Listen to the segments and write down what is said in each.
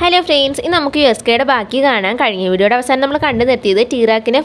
Hello friends, ഇന്ന് നമുക്ക് യുഎസ്കെയുടെ ബാക്കി കാണാൻ. കഴിഞ്ഞ വീഡിയോയുടെ അവസാനം നമ്മൾ കണ്ടു നിർത്തിയത് ടീറാക്കിനെ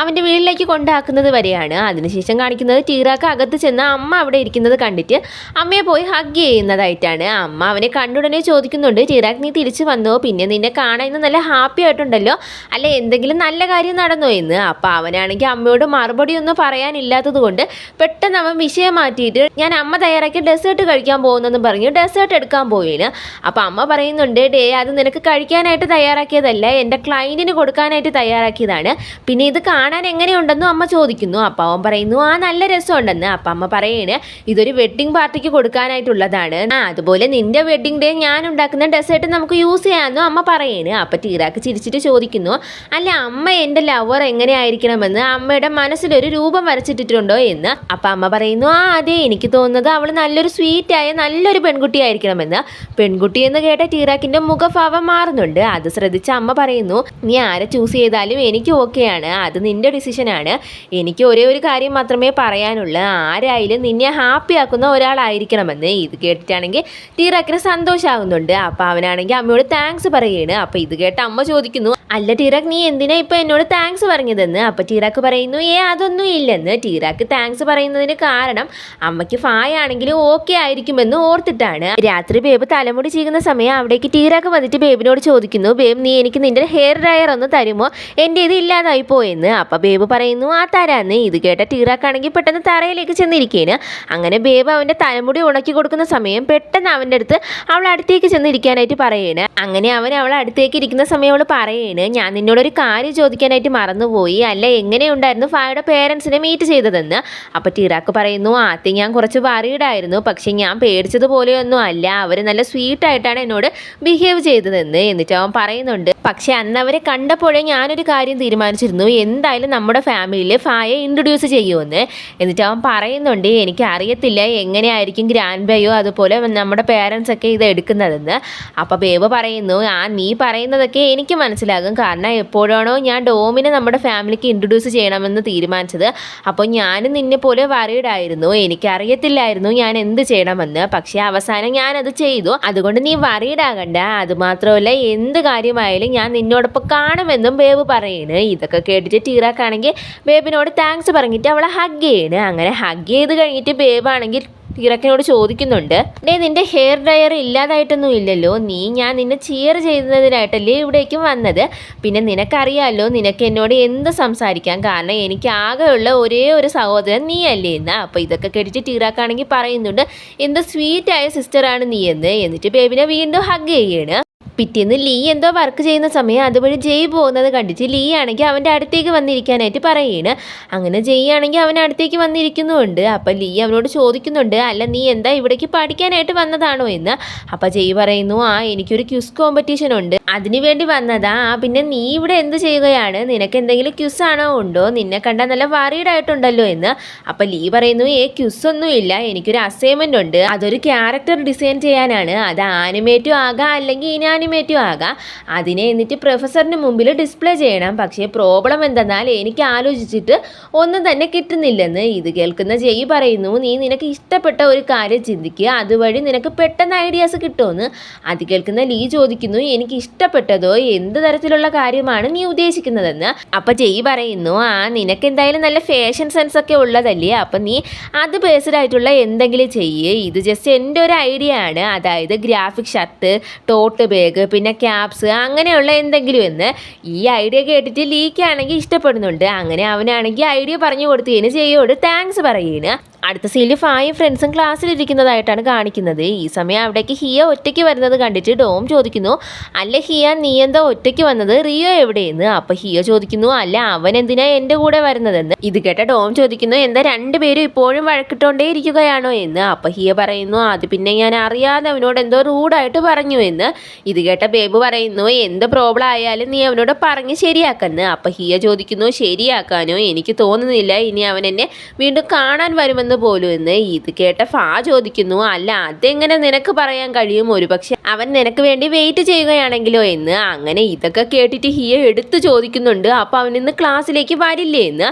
അവൻ്റെ വീട്ടിലേക്ക് കൊണ്ടാക്കുന്നത് വരെയാണ്. അതിനുശേഷം കാണിക്കുന്നത് ടീറാക്ക് അകത്ത് ചെന്ന് അമ്മ അവിടെ ഇരിക്കുന്നത് കണ്ടിട്ട് അമ്മയെ പോയി ഹഗ് ചെയ്യുന്നതായിട്ടാണ്. അമ്മ അവനെ കണ്ടുടനെ ചോദിക്കുന്നുണ്ട്, ടീറാക്ക് നീ തിരിച്ചു വന്നോ, പിന്നെ നിന്നെ കാണാൻ ഇന്ന് നല്ല ഹാപ്പി ആയിട്ടുണ്ടല്ലോ, അല്ല എന്തെങ്കിലും നല്ല കാര്യം നടന്നോ എന്ന്. അപ്പം അവനാണെങ്കിൽ അമ്മയോട് മറുപടി ഒന്നും പറയാനില്ലാത്തത് കൊണ്ട് പെട്ടെന്ന് അവൻ വിഷയം മാറ്റിയിട്ട് ഞാൻ അമ്മ തയ്യാറാക്കിയ ഡെസേർട്ട് കഴിക്കാൻ പോകുന്നെന്ന് പറഞ്ഞു ഡെസേർട്ട് എടുക്കാൻ പോയിന്. അപ്പം അമ്മ പറയുന്നുണ്ട്, ഡേ അത് നിനക്ക് കഴിക്കാനായിട്ട് തയ്യാറാക്കിയതല്ല, എൻ്റെ ക്ലയൻറ്റിന് കൊടുക്കാനായിട്ട് തയ്യാറാക്കിയതാണ്, പിന്നെ ഇത് കാണാൻ എങ്ങനെയുണ്ടെന്നും അമ്മ ചോദിക്കുന്നു. അപ്പം അവൻ പറയുന്നു ആ നല്ല രസമുണ്ടെന്ന്. അപ്പം അമ്മ പറയണേ ഇതൊരു വെഡ്ഡിങ് പാർട്ടിക്ക് കൊടുക്കാനായിട്ടുള്ളതാണ്, അതുപോലെ നിൻ്റെ വെഡ്ഡിങ് ഡേ ഞാൻ ഉണ്ടാക്കുന്ന ഡെസേർട്ട് നമുക്ക് യൂസ് ചെയ്യാമെന്നും അമ്മ പറയണേ. അപ്പം ടീറാക്ക് ചിരിച്ചിട്ട് ചോദിക്കുന്നു, അല്ല അമ്മ എൻ്റെ ലവർ എങ്ങനെയായിരിക്കണമെന്ന് അമ്മയുടെ മനസ്സിലൊരു രൂപം വരച്ചിട്ടിട്ടുണ്ടോ എന്ന്. അപ്പം അമ്മ പറയുന്നു അതെ, എനിക്ക് തോന്നുന്നത് അവൾ നല്ലൊരു സ്വീറ്റായ നല്ലൊരു പെൺകുട്ടിയായിരിക്കണമെന്ന്. പെൺകുട്ടി എന്ന് കേട്ട ടീറാക്കിൻ്റെ മുഖഭാവം മാറുന്നുണ്ട്. അത് ശ്രദ്ധിച്ച അമ്മ പറയുന്നു, നീ ആരെ ചൂസ് ചെയ്താലും എനിക്ക് ഓക്കെയാണ്, അത് നിൻ്റെ ഡിസിഷനാണ്, എനിക്ക് ഒരേ ഒരു കാര്യം മാത്രമേ പറയാനുള്ളൂ, ആരായാലും നിന്നെ ഹാപ്പി ആക്കുന്ന ഒരാളായിരിക്കണമെന്ന്. ഇത് കേട്ടിട്ടാണെങ്കിൽ ടീറാക്കിന് സന്തോഷമാകുന്നുണ്ട്. അപ്പം അവനാണെങ്കിൽ അമ്മയോട് താങ്ക്സ് പറയുകയാണ്. അപ്പം ഇത് കേട്ട് അമ്മ ചോദിക്കുന്നു, അല്ല ടീറാക്ക് നീ എന്തിനാ ഇപ്പം എന്നോട് താങ്ക്സ് പറഞ്ഞതെന്ന്. അപ്പം ടീറാക്ക് പറയുന്നു അതൊന്നും ഇല്ലെന്ന്. ടീറാക്ക് താങ്ക്സ് പറയുന്നതിന് കാരണം അമ്മയ്ക്ക് ഫായാണെങ്കിലും ഓക്കെ ആയിരിക്കുമെന്ന് ഓർത്തിട്ടാണ്. രാത്രി ബേബ് തലമുടി ചെയ്യുന്ന സമയം അവിടേക്ക് ടീറാക്ക് വന്നിട്ട് ബേബിനോട് ചോദിക്കുന്നു, ബേബ് നീ എനിക്ക് നിന്റെ ഹെയർ ഡ്രയർ ഒന്ന് തരുമോ, എൻ്റെ ഇത് ഇല്ലാതായി പോയെന്ന്. അപ്പം ബേബ് പറയുന്നു ആ തരാന്ന്. ഇത് കേട്ട ടീറാക്കാണെങ്കിൽ പെട്ടെന്ന് തറയിലേക്ക് ചെന്നിരിക്കുകയാണ്. അങ്ങനെ ബേബ് അവൻ്റെ തലമുടി ഉണക്കി കൊടുക്കുന്ന സമയം പെട്ടെന്ന് അവൻ്റെ അടുത്ത് അവൾ അടുത്തേക്ക് ചെന്നിരിക്കാനായിട്ട് പറയാണ്. അങ്ങനെ അവൻ അവൾ അടുത്തേക്ക് ഇരിക്കുന്ന സമയം അവൾ പറയാണ്, ഞാൻ നിന്നോടൊരു കാര്യം ചോദിക്കാനായിട്ട് മറന്നുപോയി, അല്ല എങ്ങനെയുണ്ടായിരുന്നു ഫായുടെ പേരൻസിനെ മീറ്റ് ചെയ്തതെന്ന്. അപ്പം ടീറാക്ക് പറയുന്നു ആദ്യം ഞാൻ കുറച്ച് വറീഡായിരുന്നു, പക്ഷെ ഞാൻ പേടിച്ചതുപോലെയൊന്നും അല്ല, അവർ നല്ല സ്വീറ്റായിട്ടാണ് എന്നോട് ബിഹേവ് ചെയ്തതെന്ന്. എന്നിട്ട് അവൻ പറയുന്നുണ്ട്, പക്ഷെ അന്ന് അവരെ കണ്ടപ്പോഴേ ഞാനൊരു കാര്യം തീരുമാനിച്ചിരുന്നു, എന്തായാലും നമ്മുടെ ഫാമിലിയിൽ ഫായെ ഇൻട്രൊഡ്യൂസ് ചെയ്യുമെന്ന്. എന്നിട്ട് അവൻ പറയുന്നുണ്ട്, എനിക്ക് അറിയത്തില്ല എങ്ങനെയായിരിക്കും ഗ്രാൻഡ് ബേയോ അതുപോലെ നമ്മുടെ പേരൻസ് ഒക്കെ ഇത് എടുക്കുന്നതെന്ന്. അപ്പോൾ ബേബ് പറയുന്നു നീ പറയുന്നതൊക്കെ എനിക്ക് മനസ്സിലാകും, കാരണം എപ്പോഴാണോ ഞാൻ ഡോമിനെ നമ്മുടെ ഫാമിലിക്ക് ഇൻട്രൊഡ്യൂസ് ചെയ്യണമെന്ന് തീരുമാനിച്ചത് അപ്പോൾ ഞാനും നിന്നെ പോലെ വറീഡായിരുന്നു, എനിക്കറിയത്തില്ലായിരുന്നു ഞാൻ എന്ത് ചെയ്യണമെന്ന്, പക്ഷേ അവസാനം ഞാനത് ചെയ്തു, അതുകൊണ്ട് നീ വറീഡാകണ്ട, അതുമാത്രമല്ല എന്ത് കാര്യമായാലും ഞാൻ നിന്നോടൊപ്പം കാണുമെന്നും ബേബ് പറയണ്. ഇതൊക്കെ കേട്ടിട്ട് ടീറാക്കാണെങ്കിൽ ബേബിനോട് താങ്ക്സ് പറഞ്ഞിട്ട് അവളെ ഹഗ് ചെയ്യണ്. അങ്ങനെ ഹഗ് ചെയ്ത് കഴിഞ്ഞിട്ട് ബേബാണെങ്കിൽ ടീറാക്കിനോട് ചോദിക്കുന്നുണ്ട്, നിന്റെ ഹെയർ ഡ്രയർ ഇല്ലാതായിട്ടൊന്നും ഇല്ലല്ലോ, ഞാൻ നിന്നെ ചിയർ ചെയ്യുന്നതിനായിട്ടല്ലേ ഇവിടേക്കും വന്നത്, പിന്നെ നിനക്കറിയാമല്ലോ നിനക്ക് എന്നോട് എന്ത് സംസാരിക്കാം, കാരണം എനിക്ക് ആകെയുള്ള ഒരേ ഒരു സഹോദരൻ നീ അല്ലേ എന്ന്. അപ്പോൾ ഇതൊക്കെ കേട്ടിട്ട് ടീറാക്കാണെങ്കിൽ പറയുന്നുണ്ട്, എന്ത് സ്വീറ്റായ സിസ്റ്ററാണ് നീ എന്ന്. എന്നിട്ട് ബേബിനെ വീണ്ടും ഹഗ് ചെയ്യാണ്. പിറ്റേന്ന് ലീ എന്തോ വർക്ക് ചെയ്യുന്ന സമയം അതുവഴി ജയ് പോകുന്നത് കണ്ടിട്ട് ലീ ആണെങ്കിൽ അവൻ്റെ അടുത്തേക്ക് വന്നിരിക്കാനായിട്ട് പറയുകയാണ്. അങ്ങനെ ജയ് ആണെങ്കിൽ അവൻ്റെ അടുത്തേക്ക് വന്നിരിക്കുന്നുണ്ട്. അപ്പം ലീ അവനോട് ചോദിക്കുന്നുണ്ട്, അല്ല നീ എന്താ ഇവിടേക്ക് പഠിക്കാനായിട്ട് വന്നതാണോ എന്ന്. അപ്പം ജയ് പറയുന്നു എനിക്കൊരു ക്വിസ് കോമ്പറ്റീഷൻ ഉണ്ട്, അതിനു വേണ്ടി വന്നതാ. പിന്നെ നീ ഇവിടെ എന്ത് ചെയ്യുകയാണ്, നിനക്ക് എന്തെങ്കിലും ക്വിസ് ആണോ ഉണ്ടോ, നിന്നെ കണ്ടാൽ നല്ല വറീഡായിട്ടുണ്ടല്ലോ എന്ന്. അപ്പം ലീ പറയുന്നു ക്വിസ് ഒന്നും ഇല്ല, എനിക്കൊരു അസൈൻമെൻ്റ് ഉണ്ട്, അതൊരു ക്യാരക്ടർ ഡിസൈൻ ചെയ്യാനാണ്, അത് ആനിമേറ്റീവ് ആകാം അല്ലെങ്കിൽ ഇനാനിമേറ്റീവ് ആകാം, അതിനെ എന്നിട്ട് പ്രൊഫസറിന് മുമ്പിൽ ഡിസ്പ്ലേ ചെയ്യണം, പക്ഷേ പ്രോബ്ലം എന്തെന്നാൽ എനിക്ക് ആലോചിച്ചിട്ട് ഒന്നും തന്നെ കിട്ടുന്നില്ലെന്ന്. ഇത് കേൾക്കുന്ന ജയ് പറയുന്നു, നിനക്ക് ഇഷ്ടപ്പെട്ട ഒരു കാര്യം ചിന്തിക്കുക, അതുവഴി നിനക്ക് പെട്ടെന്ന് ഐഡിയാസ് കിട്ടുമെന്ന്. അത് കേൾക്കുന്ന ലീ ചോദിക്കുന്നു, എനിക്ക് ഇഷ്ടപ്പെട്ടതോ എന്ത് തരത്തിലുള്ള കാര്യമാണ് നീ ഉദ്ദേശിക്കുന്നതെന്ന്. അപ്പം ജയ് പറയുന്നു നിനക്ക് എന്തായാലും നല്ല ഫാഷൻ സെൻസ് ഒക്കെ ഉള്ളതല്ലേ, അപ്പം നീ അത് ബേസ്ഡ് ആയിട്ടുള്ള എന്തെങ്കിലും ചെയ്യ്, ഇത് ജസ്റ്റ് എൻ്റെ ഒരു ഐഡിയ ആണ്, അതായത് ഗ്രാഫിക് ഷർട്ട്, ടോട്ട് ബാഗ്, പിന്നെ ക്യാപ്സ്, അങ്ങനെയുള്ള എന്തെങ്കിലും എന്ന്. ഈ ഐഡിയ കേട്ടിട്ട് ലീക്കാണെങ്കിൽ ഇഷ്ടപ്പെടുന്നുണ്ട്. അങ്ങനെ അവനാണെങ്കിൽ ഐഡിയ പറഞ്ഞു കൊടുത്തതിന് ജയോട് താങ്ക്സ് പറയുന്നു. അടുത്ത സീനിൽ ഫായും ഫ്രണ്ട്സും ക്ലാസ്സിലിരിക്കുന്നതായിട്ടാണ് കാണിക്കുന്നത്. ഈ സമയം അവിടേക്ക് ഹിയ ഒറ്റയ്ക്ക് വരുന്നത് കണ്ടിട്ട് ഡോം ചോദിക്കുന്നു, അല്ല ഹിയ നീ എന്താ ഒറ്റയ്ക്ക് വന്നത്, റിയോ എവിടെയെന്ന്. അപ്പം ഹിയ ചോദിക്കുന്നു, അല്ല അവൻ എന്തിനാ എൻ്റെ കൂടെ വരുന്നതെന്ന്. ഇത് കേട്ട ഡോം ചോദിക്കുന്നു, എന്താ രണ്ടുപേരും ഇപ്പോഴും വഴക്കിട്ടോണ്ടേ ഇരിക്കുകയാണോ എന്ന്. അപ്പം ഹിയ പറയുന്നു, അത് പിന്നെ ഞാൻ അറിയാതെ അവനോട് എന്തോ റൂഡായിട്ട് പറഞ്ഞു എന്ന്. ഇത് കേട്ട ബേബ് പറയുന്നു, എന്ത് പ്രോബ്ലം ആയാലും നീ അവനോട് പറഞ്ഞ് ശരിയാക്കെന്ന്. അപ്പം ഹിയ ചോദിക്കുന്നു, ശരിയാക്കാനോ, എനിക്ക് തോന്നുന്നില്ല ഇനി അവൻ എന്നെ വീണ്ടും കാണാൻ വരുമെന്ന് പോലും എന്ന്. ഇത് കേട്ട ഫാ ചോദിക്കുന്നു, അല്ല അതെങ്ങനെ നിനക്ക് പറയാൻ കഴിയും, ഒരുപക്ഷെ അവൻ നിനക്ക് വേണ്ടി വെയിറ്റ് ചെയ്യുകയാണെങ്കിലോ എന്ന്. അങ്ങനെ ഇതൊക്കെ കേട്ടിട്ട് ഹിയ എടുത്തു ചോദിക്കുന്നുണ്ട്, അപ്പോൾ അവൻ ഇന്ന് ക്ലാസ്സിലേക്ക് വരില്ലേ എന്ന്.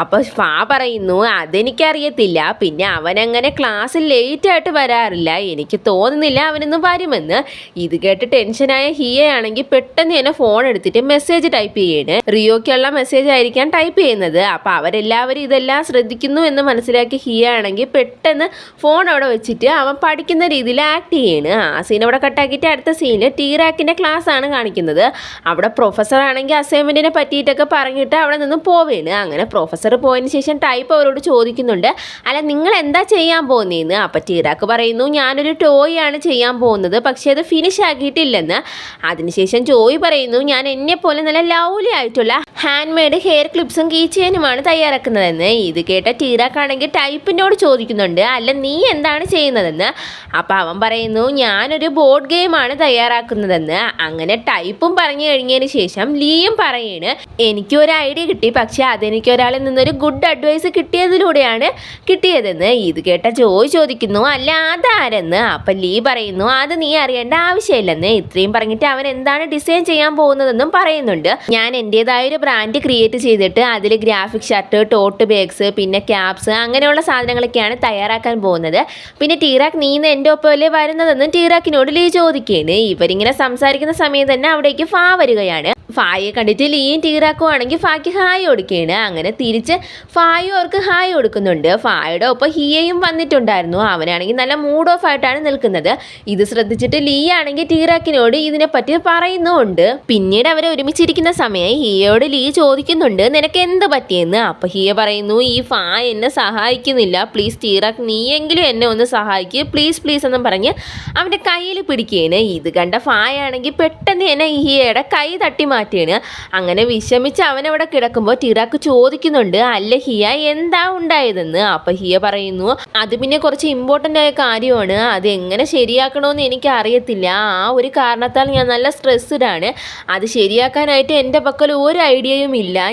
അപ്പോൾ ഫാ പറയുന്നു, അതെനിക്കറിയത്തില്ല, പിന്നെ അവനങ്ങനെ ക്ലാസ്സിൽ ലേറ്റായിട്ട് വരാറില്ല, എനിക്ക് തോന്നുന്നില്ല അവനിന്ന് വരുമെന്ന്. ഇത് കേട്ട് ടെൻഷനായ ഹിയയാണെങ്കിൽ പെട്ടെന്ന് തന്നെ ഫോൺ എടുത്തിട്ട് മെസ്സേജ് ടൈപ്പ് ചെയ്യണ്. റിയോയ്ക്കുള്ള മെസ്സേജ് ആയിരിക്കാം ടൈപ്പ് ചെയ്യുന്നത്. അപ്പോൾ അവരെല്ലാവരും ഇതെല്ലാം ശ്രദ്ധിക്കുന്നു എന്ന് മനസ്സിലാക്കി ഹിയ ആണെങ്കിൽ പെട്ടെന്ന് ഫോൺ അവിടെ വെച്ചിട്ട് അവൻ പഠിക്കുന്ന രീതിയിൽ ആക്ട് ചെയ്യണ്. ആ സീൻ അവിടെ കട്ടാക്കിയിട്ട് അടുത്ത സീനിൽ ടീറാക്കിൻ്റെ ക്ലാസ് ആണ് കാണിക്കുന്നത്. അവിടെ പ്രൊഫസർ ആണെങ്കിൽ അസൈൻമെൻറ്റിനെ പറ്റിയിട്ടൊക്കെ പറഞ്ഞിട്ട് അവിടെ നിന്ന് പോവേണ്. അങ്ങനെ പ്രൊഫസർ പോയതിന് ശേഷം ടൈപ്പ് അവരോട് ചോദിക്കുന്നുണ്ട്, അല്ല നിങ്ങൾ എന്താ ചെയ്യാൻ പോകുന്നതെന്ന്. അപ്പോൾ ടീറാക്ക് പറയുന്നു, ഞാനൊരു ടോയ് ആണ് ചെയ്യാൻ പോകുന്നത്, പക്ഷേ അത് ഫിനിഷ് ആക്കിയിട്ടില്ലെന്ന്. അതിനുശേഷം ജോയ് പറയുന്നു, ഞാൻ എന്നെ പോലെ നല്ല ലവ്ലി ആയിട്ടുള്ള ഹാൻഡ് മെയ്ഡ് ഹെയർ ക്ലിപ്സും കീ ചെയിനുമാണ് തയ്യാറാക്കുന്നതെന്ന്. ഇത് കേട്ട ടീറാക്കാണെങ്കിൽ ടൈപ്പിനോട് ചോദിക്കുന്നുണ്ട്, അല്ല നീ എന്താണ് ചെയ്യുന്നതെന്ന്. അപ്പോൾ അവൻ പറയുന്നു, ഞാനൊരു ബോർഡ് ഗെയിമാണ് തയ്യാറാക്കുന്നതെന്ന്. അങ്ങനെ ടൈപ്പും പറഞ്ഞു കഴിഞ്ഞതിന് ശേഷം ലീയും പറയാണ്, എനിക്കൊരു ഐഡിയ കിട്ടി, പക്ഷേ അതെനിക്ക് ഒരാളിൽ നിന്നൊരു ഗുഡ് അഡ്വൈസ് കിട്ടിയതിലൂടെയാണ് കിട്ടിയതെന്ന്. ഇത് കേട്ട ജോയ് ചോദിക്കുന്നു, അല്ല അതാരെന്ന്. അപ്പം ലീ പറയുന്നു, അത് നീ അറിയേണ്ട ആവശ്യമില്ലെന്ന്. ഇത്രയും പറഞ്ഞിട്ട് അവൻ എന്താണ് ഡിസൈൻ ചെയ്യാൻ പോകുന്നതെന്നും പറയുന്നുണ്ട്. ഞാൻ എൻ്റെതായൊരു ബ്രാൻഡ് ക്രിയേറ്റ് ചെയ്തിട്ട് അതിൽ ഗ്രാഫിക് ഷർട്ട്, ടോട്ട് ബാഗ്സ്, പിന്നെ ക്യാപ്സ് അങ്ങനെയുള്ള സാധനങ്ങളൊക്കെയാണ് തയ്യാറാക്കാൻ പോകുന്നത്. പിന്നെ ടീറാക്ക് നീന്ന് എൻ്റെ ഒപ്പമല്ലേ വരുന്നതെന്നും ടീറാക്കിനോട് ലീ ചോദിക്കുകയാണ്. ഇവരിങ്ങനെ സംസാരിക്കുന്ന സമയം തന്നെ അവിടേക്ക് ഫാ വരികയാണ്. ഫായെ കണ്ടിട്ട് ലീയും ടീറാക്കും ആണെങ്കിൽ ഫായ്ക്ക് ഹായ് കൊടുക്കുകയാണ്. അങ്ങനെ തിരിച്ച് ഫായും അവർക്ക് ഹായ് കൊടുക്കുന്നുണ്ട്. ഫായുടെ ഒപ്പം ഹിയയും വന്നിട്ടുണ്ടായിരുന്നു. അവനാണെങ്കിൽ നല്ല മൂഡ് ഓഫ് ആയിട്ടാണ് നിൽക്കുന്നത്. ഇത് ശ്രദ്ധിച്ചിട്ട് ലീ ആണെങ്കിൽ ടീറാക്കിനോട് ഇതിനെപ്പറ്റി പറയുന്നുമുണ്ട്. പിന്നീട് അവർ ഒരുമിച്ചിരിക്കുന്ന സമയം ഹിയയോട് ലീ ചോദിക്കുന്നുണ്ട്, നിനക്ക് എന്ത് പറ്റിയെന്ന്. അപ്പോൾ ഹിയ പറയുന്നു, ഈ ഫാ എന്നെ സഹായിക്കുന്നില്ല, പ്ലീസ് ടീറാക്ക് നീയെങ്കിലും എന്നെ ഒന്ന് സഹായിക്കുക, പ്ലീസ് പ്ലീസ് എന്നും പറഞ്ഞ് അവൻ്റെ കയ്യിൽ പിടിക്കുകയാണ്. ഇത് കണ്ട ഫായാണെങ്കിൽ പെട്ടെന്ന് തന്നെ ഹിയയുടെ കൈ തട്ടി മാറ്റുകയാണ്. അങ്ങനെ വിഷമിച്ച് അവനവിടെ കിടക്കുമ്പോൾ ടീറാക്ക് ചോദിക്കുന്നുണ്ട്, അല്ല ഹിയ എന്താ ഉണ്ടായതെന്ന്. അപ്പോൾ ഹിയ പറയുന്നു, അത് പിന്നെ കുറച്ച് ഇമ്പോർട്ടൻ്റ് ആയ കാര്യമാണ്, അത് എങ്ങനെ ശരിയാക്കണമെന്ന് എനിക്ക് അറിയത്തില്ല, ആ ഒരു കാരണത്താൽ ഞാൻ നല്ല സ്ട്രെസ്ഡ് ആണ്, അത് ശരിയാക്കാനായിട്ട് എൻ്റെ പക്കൽ ഒരു ഐഡിയയും ഇല്ല,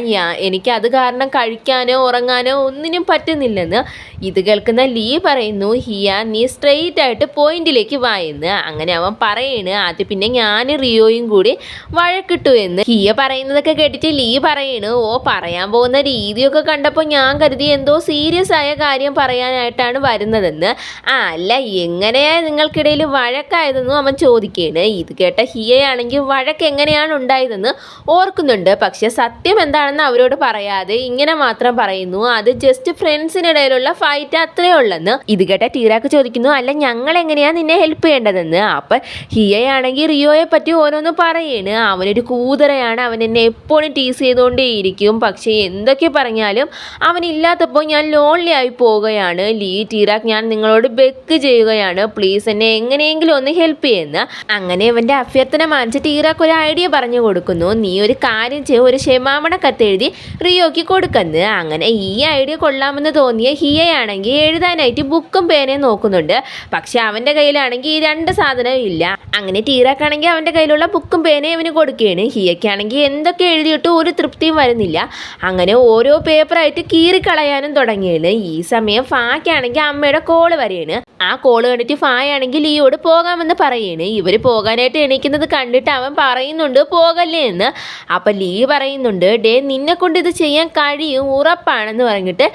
എനിക്ക് അത് കാരണം കഴിക്കാനോ ഉറങ്ങാനോ ഒന്നിനും പറ്റുന്നില്ലെന്ന്. ഇത് കേൾക്കുന്ന ലീ പറയുന്നു, ഹിയ നീ സ്ട്രെയിറ്റ് ആയിട്ട് പോയിന്റിലേക്ക് വായെന്ന്. അങ്ങനെ അവൻ പറയണ്, അത് പിന്നെ ഞാൻ റിയോയും കൂടി വഴക്കിട്ടു എന്ന്. ഹിയ പറയുന്നതൊക്കെ കേട്ടിട്ട് ലീ പറയണ്, ഓ പറയാൻ പോകുന്ന രീതിയൊക്കെ കണ്ടപ്പോൾ ഞാൻ കരുതി എന്തോ സീരിയസ് ആയ കാര്യം പറയാനായിട്ടാണ് വരുന്നതെന്ന്. അല്ല എങ്ങനെയാ നിങ്ങൾക്കിടയിൽ വഴക്കായതെന്നും അവൻ ചോദിക്കുകയാണ്. ഇത് കേട്ട ഹിയയാണെങ്കിൽ വഴക്ക് എങ്ങനെയാണ് ഉണ്ടായതെന്ന് ഓർക്കുന്നുണ്ട്, പക്ഷെ സത്യം എന്താണെന്ന് അവരോട് പറയാതെ ഇങ്ങനെ മാത്രം പറയുന്നു, അത് ജസ്റ്റ് ഫ്രണ്ട്സിനിടയിലുള്ള ഫൈറ്റ് അത്രേ ഉള്ളെന്ന്. ഇത് കേട്ട ടീറാക്ക് ചോദിക്കുന്നു, അല്ല ഞങ്ങൾ എങ്ങനെയാ നിന്നെ ഹെൽപ്പ് ചെയ്യേണ്ടതെന്ന്. അപ്പം ഹിയയാണെങ്കിൽ റിയോയെ പറ്റി ഓരോന്ന് പറയാണ്, അവനൊരു കൂതറയാണ്, അവൻ എന്നെ എപ്പോഴും ടീസ് ചെയ്തുകൊണ്ടേയിരിക്കും, പക്ഷേ എന്തൊക്കെ പറഞ്ഞാലും അവനില്ലാത്തപ്പോൾ ഞാൻ ലോൺലി ആയി പോവുകയാണ്. ലീ ടീറാക്ക് ഞാൻ നിങ്ങളോട് ബെക്ക് ചെയ്യുകയാണ്, പ്ലീസ് എന്നെ എങ്ങനെയെങ്കിലും ഒന്ന് ഹെൽപ്പ് ചെയ്യുന്ന. അങ്ങനെ അവൻ്റെ അഭ്യർത്ഥന മാനിച്ച് ടീറാക്ക് ഒരു ഐഡിയ പറഞ്ഞു കൊടുക്കുന്നു, നീ ഒരു കാര്യം ചെയ്യും, ഒരു ക്ഷമാപണ കത്തെഴുതി റിയോയ്ക്ക് കൊടുക്കുന്നത്. അങ്ങനെ ഈ ഐഡിയ കൊള്ളാമെന്ന് തോന്നിയ ഹിയയാണെങ്കിൽ എഴുതാനായിട്ട് ബുക്കും പേനയും നോക്കുന്നുണ്ട്, പക്ഷെ അവൻ്റെ കയ്യിലാണെങ്കിൽ ഈ രണ്ട് സാധനവും ഇല്ല. അങ്ങനെ ടീറാക്കാണെങ്കിൽ അവൻ്റെ കയ്യിലുള്ള ബുക്കും പേനയും അവന് കൊടുക്കുകയാണ്. ഹിയയ്ക്കാണെങ്കിൽ എന്തൊക്കെ എഴുതിയിട്ട് ഒരു തൃപ്തിയും വരുന്നില്ല. അങ്ങനെ ഓരോ പേപ്പറായിട്ട് കീറിക്കളയാനും തുടങ്ങിയാണ്. ഈ സമയം ഫായ്ക്കാണെങ്കിൽ അമ്മയുടെ കോള് വരികയാണ്. ആ കോള് കണ്ടിട്ട് ഫായാണെങ്കിൽ ലീയോട് പോകാമെന്ന് പറയുകയാണ്. ഇവർ പോകാനായിട്ട് എണീക്കുന്നത് കണ്ടിട്ട് അവൻ പറയുന്നുണ്ട് പോകല്ലേ എന്ന്. അപ്പം ലീ പറയുന്നുണ്ട്, ഡേ നിന്നെ കൊണ്ട് ഇത് ചെയ്യാൻ കഴിയും ഉറപ്പാണെന്ന് പറഞ്ഞിട്ട്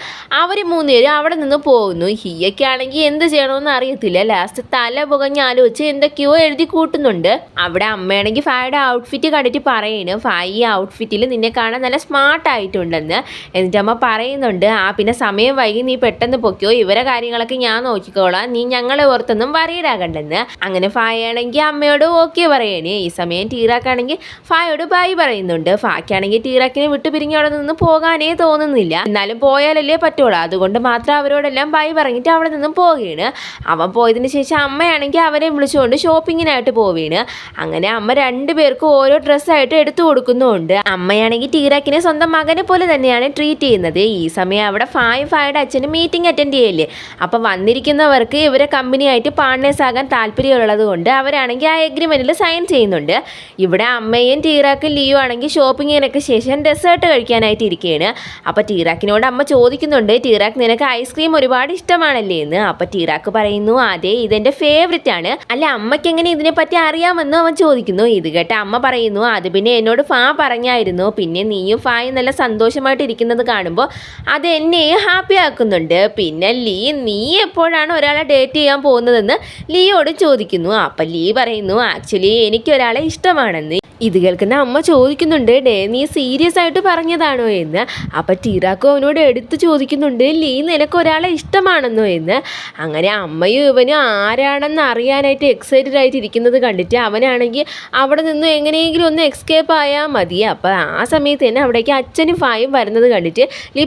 അവർ മൂന്നുപേരും അവിടെ നിന്ന് പോകുന്നു. ഹിയയ്ക്കാണെങ്കിൽ എന്ത് ചെയ്യണമെന്ന് അറിയത്തില്ല. ലാസ്റ്റ് തല പുകഞ്ഞ് ആലോചിച്ച് എന്തൊക്കെയോ എഴുതി കൂട്ടുന്നുണ്ട്. അവിടെ അമ്മയാണെങ്കിൽ ഫായുടെ ഔട്ട്ഫിറ്റ് കണ്ടിട്ട് പറയാണ്, ഫായ് ഈ ഔട്ട്ഫിറ്റിൽ നിന്നെ കാണാൻ നല്ല സ്മാർട്ട് ആയിട്ടുണ്ടെന്ന്. എന്നിട്ട് അമ്മ പറയുന്നുണ്ട്, പിന്നെ സമയം വൈകി നീ പെട്ടെന്ന് പൊക്കോ, ഇവരെ കാര്യങ്ങളൊക്കെ ഞാൻ നോക്കിക്കോളാം, നീ ഞങ്ങളെ ഓർത്തൊന്നും വറീഡാകണ്ടെന്ന്. അങ്ങനെ ഫായാണെങ്കിൽ അമ്മയോട് ഓക്കെ പറയണേ. ഈ സമയം ടീറാക്കാണെങ്കിൽ ഫായോട് ബൈ പറയുന്നുണ്ട്. ഫായ്ക്കാണെങ്കിൽ ടീറാക്കിനെ വിട്ടു പിരിഞ്ഞ് അവിടെ നിന്ന് പോകാനേ തോന്നുന്നില്ല. എന്നാലും പോയാലല്ലേ പറ്റുള്ളൂ, അതുകൊണ്ട് മാത്രം അവരോടെല്ലാം ബൈ പറഞ്ഞിട്ട് അവിടെ നിന്നും പോവുകയാണ്. അവൻ പോയതിന് ശേഷം അമ്മയാണെങ്കിൽ അവരെ വിളിച്ചുകൊണ്ട് ഷോപ്പിങ്ങിനായിട്ട് പോവുകയാണ്. അങ്ങനെ അമ്മ രണ്ടുപേർക്കും ഓരോ ഡ്രസ്സായിട്ട് ആയിട്ട് എടുത്തു കൊടുക്കുന്നുമുണ്ട്. അമ്മയാണെങ്കിൽ ടീറാക്കിനെ സ്വന്തം മകനെ പോലെ തന്നെയാണ് ട്രീറ്റ് ചെയ്യുന്നത്. ഈ സമയം അവിടെ ഫായുടെ അച്ഛന് മീറ്റിംഗ് അറ്റൻഡ് ചെയ്യല്ലേ. അപ്പം വന്നിരിക്കുന്നവർക്ക് ഇവരെ കമ്പനിയായിട്ട് പാർട്ട്നേഴ്സ് ആകാൻ താല്പര്യമുള്ളത് കൊണ്ട് അവരാണെങ്കിൽ ആ എഗ്രിമെൻറ്റിൽ സൈൻ ചെയ്യുന്നുണ്ട്. ഇവിടെ അമ്മയും ടീറാക്കും ലിയോ ആണെങ്കിൽ ഷോപ്പിങ്ങിനൊക്കെ ശേഷം ഡെസേർട്ട് കഴിക്കാനായിട്ട് ഇരിക്കുകയാണ്. അപ്പോൾ ടീറാക്കിനോട് അമ്മ ചോദിക്കുന്നുണ്ട്, ടീറാക്ക് നിനക്ക് ഐസ്ക്രീം ഒരുപാട് ഇഷ്ടമാണല്ലേ എന്ന്. അപ്പോൾ ടീറാക്ക് പറയുന്നു, അതെ ഇതെൻ്റെ ഫേവറേറ്റ് ആണ്. അല്ല അമ്മയ്ക്ക് എങ്ങനെ ഇതിനെപ്പറ്റി അറിയാമെന്നും അവൻ ചോദിക്കുന്നു. ഇത് കേട്ട അമ്മ പറയുന്നു, അത് പിന്നെ എന്നോട് പറഞ്ഞായിരുന്നു. പിന്നെ നീയും ഫായും നല്ല സന്തോഷമായിട്ട് ഇരിക്കുന്നത് കാണുമ്പോൾ അത് എന്നെയും ഹാപ്പി ആക്കുന്നുണ്ട്. പിന്നെ നീ എപ്പോഴാണ് ഒരാളെ ഡേറ്റ് ചെയ്യാൻ പോകുന്നതെന്ന് ലിയോട് ചോദിക്കുന്നു. അപ്പം ലീ പറയുന്നു, ആക്ച്വലി എനിക്ക് ഒരാളെ ഇഷ്ടമാണെന്ന്. ഇത് കേൾക്കുന്ന അമ്മ ചോദിക്കുന്നുണ്ട്, നീ സീരിയസ് ആയിട്ട് പറഞ്ഞതാണോ എന്ന്. അപ്പം ടീറാക്കോ അവനോട് എടുത്ത് ചോദിക്കുന്നുണ്ട്, നിനക്ക് ഒരാളെ ഇഷ്ടമാണെന്നോ എന്ന്. അങ്ങനെ അമ്മയും ഇവനും ആരാണെന്ന് അറിയാനായിട്ട് എക്സൈറ്റഡ് ആയിട്ട് ഇരിക്കുന്നത് കണ്ടിട്ട് അവനാണെങ്കിൽ അവിടെ നിന്ന് എങ്ങനെയെങ്കിലും ഒന്ന് എസ്കേപ്പ് ആയാൽ മതി. അപ്പം ആ സമയത്ത് തന്നെ അവിടേക്ക് അച്ഛനും ഫായും വരുന്നത് കണ്ടിട്ട്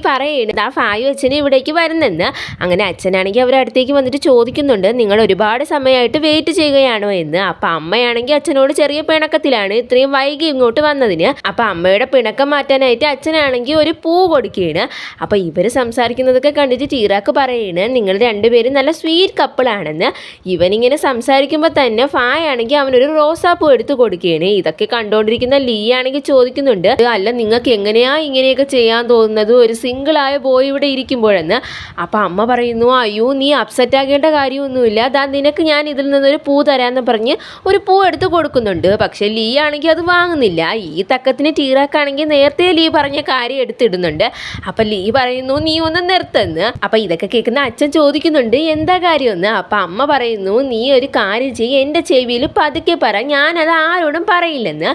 പറയുന്നത് ആ ഫായും അച്ഛനും ഇവിടേക്ക് വരുന്നെന്ന്. അങ്ങനെ അച്ഛനാണെങ്കിൽ അവരുടെ അടുത്തേക്ക് വന്നിട്ട് ചോദിക്കുന്നുണ്ട്, നിങ്ങൾ ഒരുപാട് സമയമായിട്ട് വെയിറ്റ് ചെയ്യുകയാണോ എന്ന്. അപ്പം അമ്മയാണെങ്കിൽ അച്ഛനോട് ചെറിയ പിണക്കത്തിലാണ് ഇത്രയും വൈകി ഇങ്ങോട്ട് വന്നതിന്. അപ്പം അമ്മയുടെ പിണക്കം മാറ്റാനായിട്ട് അച്ഛനാണെങ്കിൽ ഒരു പൂ കൊടുക്കുകയാണ്. അപ്പം ഇവർ സംസാരിക്കുന്നതൊക്കെ കണ്ടിട്ട് ടീറാക്ക് പറയാണ്, നിങ്ങൾ രണ്ടുപേരും നല്ല സ്വീറ്റ് കപ്പിളാണെന്ന്. ഇവനിങ്ങനെ സംസാരിക്കുമ്പോൾ തന്നെ ഫായാണെങ്കിൽ അവനൊരു റോസാപ്പൂ എടുത്ത് കൊടുക്കുകയാണ്. ഇതൊക്കെ കണ്ടുകൊണ്ടിരിക്കുന്ന ലീ ആണെങ്കിൽ ചോദിക്കുന്നുണ്ട്, അല്ല നിങ്ങൾക്ക് എങ്ങനെയാ ഇങ്ങനെയൊക്കെ ചെയ്യാൻ തോന്നുന്നത് ഒരു സിംഗിളായ ബോയ് ഇവിടെ ഇരിക്കുമ്പോഴെന്ന്. അപ്പം അമ്മ പറയുന്നു, അയ്യോ നീ അപ്സെറ്റ് ആകേണ്ട കാര്യമൊന്നുമില്ല, നിനക്ക് ഞാൻ ഇതിൽ നിന്നൊരു പൂ തരാമെന്ന് പറഞ്ഞ് ഒരു പൂ എടുത്ത് കൊടുക്കുന്നുണ്ട്. പക്ഷെ ലീ ആണെങ്കിൽ അത് വാങ്ങുന്നില്ല. ഈ തക്കത്തിന് ടീറാക്കാണെങ്കിൽ നേരത്തെ ലീ പറഞ്ഞ കാര്യം എടുത്തിടുന്നുണ്ട്. അപ്പം ലീ പറയുന്നു, നീ ഒന്ന് നിർത്തുന്ന്. അപ്പം ഇതൊക്കെ കേൾക്കുന്ന അച്ഛൻ ചോദിക്കുന്നുണ്ട്, എന്താ കാര്യമെന്ന്. അപ്പം അമ്മ പറയുന്നു, നീ ഒരു കാര്യം ചെയ്യ്, എൻ്റെ ചെവിയിൽ പതുക്കെ പറ, ഞാനത് ആരോടും പറയില്ലെന്ന്.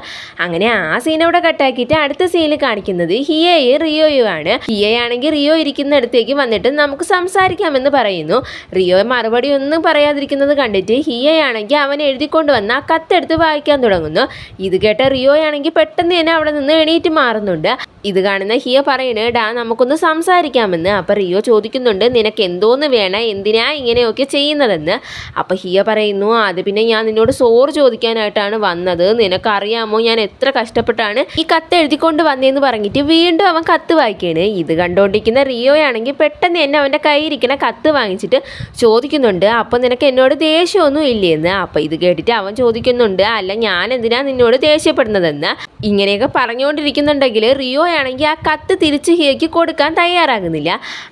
അങ്ങനെ ആ സീൻ അവിടെ കട്ടാക്കിയിട്ട് അടുത്ത സീനിൽ കാണിക്കുന്നത് ഹിയയും റിയോയും ആണ്. ഹിയയാണെങ്കിൽ റിയോ ഇരിക്കുന്നിടത്തേക്ക് വന്നിട്ട് നമുക്ക് സംസാരിക്കാമെന്ന് പറയുന്നു. റിയോ മറുപടി ഒന്നും പറയാതിരിക്കുന്നത് കണ്ടിട്ട് ഹിയയാണെങ്കിൽ അവൻ എഴുതിക്കൊണ്ട് വന്ന് ആ കത്തെടുത്ത് വായിക്കാൻ തുടങ്ങുന്നു. ഇത് കേട്ട റിയോ ആണെങ്കിൽ പെട്ടെന്ന് തന്നെ അവിടെ നിന്ന് എണീറ്റ് മാറുന്നുണ്ട്. ഇത് കാണുന്ന ഹിയ പറയണേ, നമുക്കൊന്ന് സംസാരിക്കാമെന്ന്. അപ്പം റിയോ ചോദിക്കുന്നുണ്ട്, നിനക്ക് എന്തോന്ന് വേണം, എന്തിനാ ഇങ്ങനെയൊക്കെ ചെയ്യുന്നതെന്ന്. അപ്പം ഹിയ പറയുന്നു, അത് പിന്നെ ഞാൻ നിന്നോട് സോറി ചോദിക്കാനായിട്ടാണ് വന്നത്. നിനക്കറിയാമോ ഞാൻ എത്ര കഷ്ടപ്പെട്ടാണ് ഈ കത്ത് എഴുതിക്കൊണ്ട് വന്നതെന്ന് പറഞ്ഞിട്ട് വീണ്ടും അവൻ കത്ത് വായിക്കുകയാണ്. ഇത് കണ്ടുകൊണ്ടിരിക്കുന്ന റിയോ ആണെങ്കിൽ പെട്ടെന്ന് തന്നെ അവൻ്റെ കയ്യിരിക്കുന്ന കത്ത് വാങ്ങിച്ചിട്ട് ചോദിക്കുന്നുണ്ട്, അപ്പം നിനക്ക് എന്നോട് ദേഷ്യമൊന്നും ഇല്ലേന്ന്. അപ്പം ഇത് കേട്ടിട്ട് അവൻ ചോദിക്കുന്നുണ്ട്, അല്ല ഞാൻ എന്തിനാ നിന്നോട് ദേഷ്യപ്പെടുന്നതെന്ന്. ഇങ്ങനെയൊക്കെ പറഞ്ഞുകൊണ്ടിരിക്കുന്നുണ്ടെങ്കിൽ റിയോ ആണെങ്കിൽ ആ കത്ത് തിരിച്ച് ഹിയയ്ക്ക് കൊടുക്കാൻ തയ്യാറാകുന്നില്ല.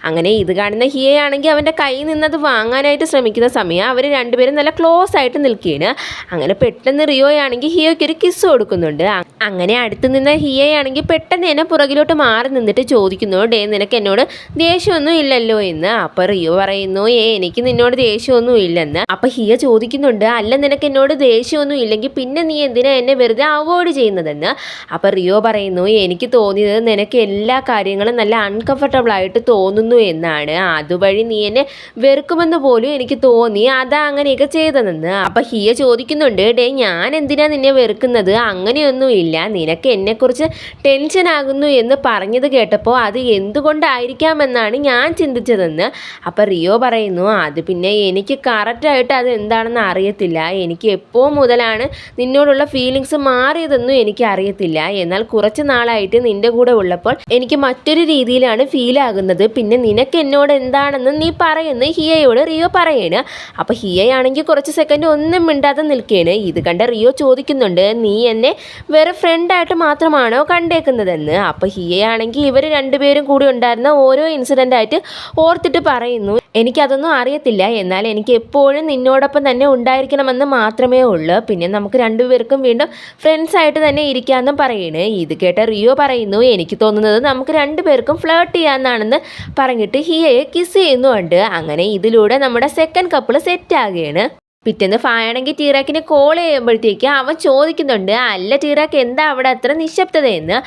അങ്ങനെ ഇത് കാണുന്ന ഹിയയാണെങ്കിൽ അവൻ്റെ കയ്യിൽ നിന്നത് വാങ്ങാനായിട്ട് ശ്രമിക്കുന്ന സമയം അവർ രണ്ടുപേരും നല്ല ക്ലോസ് ആയിട്ട് നിൽക്കുകയാണ്. അങ്ങനെ പെട്ടെന്ന് റിയോ ആണെങ്കിൽ ഹിയയ്ക്ക് ഒരു കിസ് കൊടുക്കുന്നുണ്ട്. അങ്ങനെ അടുത്ത് നിന്ന് ഹിയയാണെങ്കിൽ പെട്ടെന്ന് തന്നെ പുറകിലോട്ട് മാറി നിന്നിട്ട് ചോദിക്കുന്നു, നിനക്ക് എന്നോട് ദേഷ്യമൊന്നും ഇല്ലല്ലോ എന്ന്. അപ്പോൾ റിയോ പറയുന്നു, എനിക്ക് നിന്നോട് ദേഷ്യമൊന്നും ഇല്ലെന്ന്. അപ്പം ഹിയ ചോദിക്കുന്നുണ്ട്, അല്ല നിനക്ക് എന്നോട് ദേഷ്യമൊന്നും ഇല്ലെങ്കിൽ പിന്നെ നീ എന്തിനാ എന്നെ വെറുതെ അവോയ്ഡ് ചെയ്യുന്നതെന്ന്. അപ്പം റിയോ പറയുന്നു, എനിക്ക് തോന്നിയത് നിനക്ക് എല്ലാ കാര്യങ്ങളും നല്ല അൺകംഫർട്ടബിൾ ആയിട്ട് തോന്നുന്നു എന്നാണ്. അതുവഴി നീ എന്നെ വെറുക്കുമെന്ന് പോലും എനിക്ക് തോന്നി, അതാ അങ്ങനെയൊക്കെ ചെയ്തതെന്ന്. അപ്പം ഹിയ ചോദിക്കുന്നുണ്ട്, ഞാൻ എന്തിനാ നിന്നെ വെറുക്കുന്നത്, അങ്ങനെയൊന്നും ഇല്ല, നിനക്ക് എന്നെക്കുറിച്ച് ടെൻഷൻ ആകുന്നു എന്ന് പറഞ്ഞത് കേട്ടപ്പോൾ അത് എന്തുകൊണ്ടായിരിക്കാമെന്നാണ് ഞാൻ ചിന്തിച്ചതെന്ന്. അപ്പം റിയോ പറയുന്നു, അത് പിന്നെ എനിക്ക് കറക്റ്റായിട്ട് അത് എന്താണെന്ന് അറിയത്തില്ല, എനിക്ക് എപ്പോൾ മുതലാണ് നിന്നോടുള്ള ഫീലിങ്സ് മാറിയതെന്നും എനിക്ക് അറിയത്തില്ല. എന്നാൽ കുറച്ച് നാളായിട്ട് നിൻ്റെ കൂടെ ഉള്ളപ്പോൾ എനിക്ക് മറ്റൊരു രീതിയിലാണ് ഫീൽ ആകുന്നത്. പിന്നെ നിനക്ക് എന്നോട് എന്താണെന്ന് നീ പറയുന്നു ഹിയയോട് റിയോ പറയാണ്. അപ്പം ഹിയയാണെങ്കിൽ കുറച്ച് സെക്കൻഡ് ഒന്നും മിണ്ടാതെ നിൽക്കുകയാണ്. ഇത് കണ്ട റിയോ ചോദിക്കുന്നുണ്ട്, നീ എന്നെ വേറെ ഫ്രണ്ടായിട്ട് മാത്രമാണോ കണ്ടേക്കുന്നതെന്ന്. അപ്പം ഹിയയാണെങ്കിൽ ഇവർ രണ്ടുപേരും കൂടി ഉണ്ടായിരുന്ന ഓരോ ഇൻസിഡൻ്റ് ആയിട്ട് ഓർത്തിട്ട് പറയുന്നു, എനിക്കതൊന്നും അറിയത്തില്ല, എന്നാൽ എനിക്ക് എപ്പോഴും നിന്നോടൊപ്പം തന്നെ ഉണ്ടായിരിക്കണമെന്ന് മാത്രമേ ഉള്ളൂ. പിന്നെ നമുക്ക് രണ്ടുപേർക്കും വീണ്ടും ഫ്രണ്ട്സായിട്ട് തന്നെ ഇരിക്കാമെന്നും പറയണേ. ഇത് കേട്ട റിയോ പറയുന്നു, എനിക്ക് തോന്നുന്നത് നമുക്ക് രണ്ടുപേർക്കും ഫ്ലേർട്ട് ചെയ്യാമെന്നാണെന്ന് പറഞ്ഞിട്ട് ഹിയയെ കിസ് ചെയ്യുന്നുണ്ട്. അങ്ങനെ ഇതിലൂടെ നമ്മുടെ സെക്കൻഡ് കപ്പിൾ സെറ്റ് ആകുകയാണ്. പിറ്റേന്ന് ഫായാണെങ്കിൽ ടീറാക്കിനെ കോൾ ചെയ്യുമ്പോഴത്തേക്ക് അവൻ ചോദിക്കുന്നുണ്ട്, അല്ല ടീറാക്ക് എന്താ അവിടെ അത്ര നിശബ്ദതയെന്ന്.